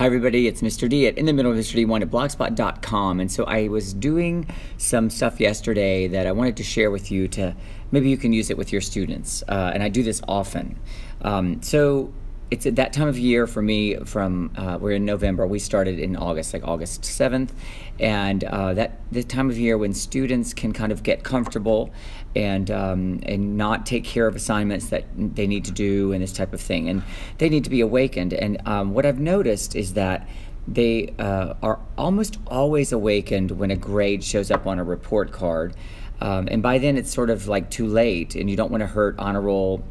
Hi everybody, it's Mr. D at In the Middle of Mr. D1 at blogspot.com. And so I was doing some stuff yesterday that I wanted to share with you to maybe you can use it with your students. And I do this often. So it's at that time of year for me we're in November. We started in August, like August 7th. And the time of year when students can kind of get comfortable and not take care of assignments that they need to do and this type of thing. And they need to be awakened. And what I've noticed is that they are almost always awakened when a grade shows up on a report card. And by then it's sort of like too late, and you don't want to hurt honor roll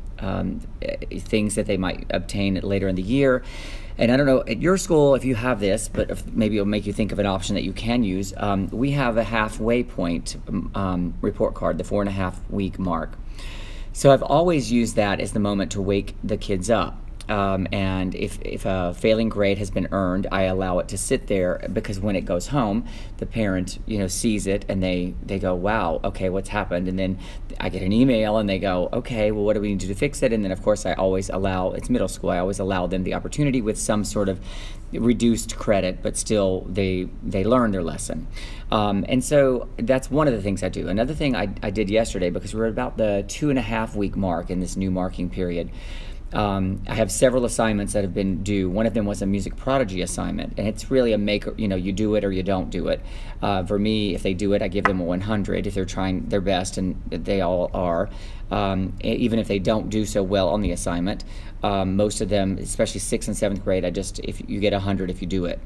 things that they might obtain later in the year. And I don't know at your school if you have this, but maybe it'll make you think of an option that you can use. We have a halfway point report card, the 4.5-week mark. So I've always used that as the moment to wake the kids up. And if a failing grade has been earned, I allow it to sit there, because when it goes home, the parent, sees it and they go, wow, okay, what's happened? And then I get an email and they go, okay, well, what do we need to do to fix it? And then of course I always allow, it's middle school, I always allow them the opportunity with some sort of reduced credit, but still they learn their lesson. And so that's one of the things I do. Another thing I did yesterday, because we're about the 2.5-week mark in this new marking period, I have several assignments that have been due. One of them was a music prodigy assignment, and it's really a you do it or you don't do it. For me, if they do it, I give them a 100 if they're trying their best, and they all are. Even if they don't do so well on the assignment, most of them, especially 6th and 7th grade, if you get 100 if you do it.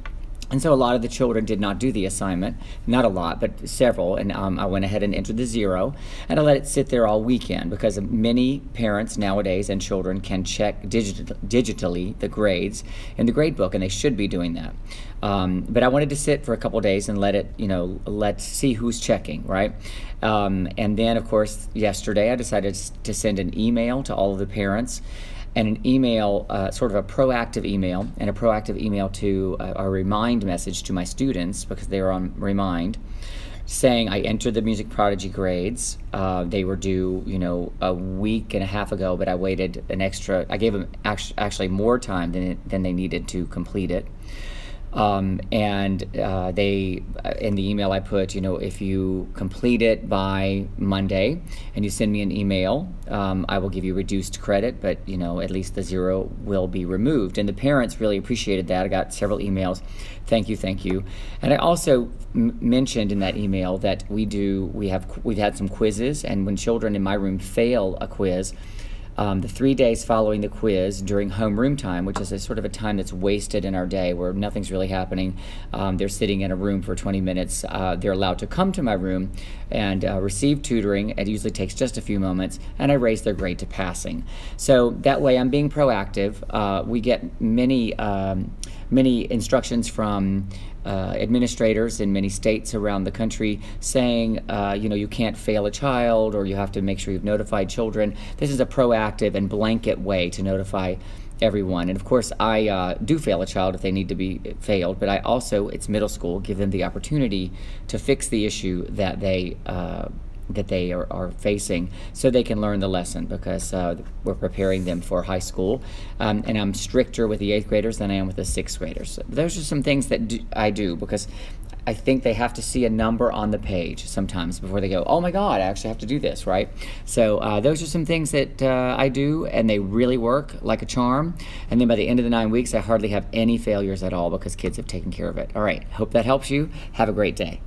And so a lot of the children did not do the assignment, not a lot, but several, and I went ahead and entered the 0, and I let it sit there all weekend, because many parents nowadays and children can check digitally the grades in the grade book, and they should be doing that. But I wanted to sit for a couple days and let it, let's see who's checking, right? And then, of course, yesterday I decided to send an email to all of the parents, and an email, sort of a proactive email, and a proactive email to a remind message to my students, because they were on remind, saying I entered the music prodigy grades. They were due, a week and a half ago, but I waited an extra, I gave them actually more time than they needed to complete it. They, in the email I put, if you complete it by Monday and you send me an email, I will give you reduced credit, but at least the 0 will be removed. And the parents really appreciated that. I got several emails. Thank you. And I also mentioned in that email that we've had some quizzes, and when children in my room fail a quiz, the 3 days following the quiz during homeroom time, which is a sort of a time that's wasted in our day where nothing's really happening, they're sitting in a room for 20 minutes, they're allowed to come to my room and receive tutoring. It usually takes just a few moments, and I raise their grade to passing. So that way I'm being proactive. We get many instructions from administrators in many states around the country saying, you can't fail a child, or you have to make sure you've notified children. This is a proactive and blanket way to notify everyone. And of course, I do fail a child if they need to be failed, but I also, it's middle school, give them the opportunity to fix the issue that they are facing, so they can learn the lesson, because we're preparing them for high school. And I'm stricter with the 8th graders than I am with the 6th graders. So those are some things that I do, because I think they have to see a number on the page sometimes before they go, oh my God, I actually have to do this, right? So those are some things that I do, and they really work like a charm. And then by the end of the 9 weeks, I hardly have any failures at all, because kids have taken care of it. All right, hope that helps you. Have a great day.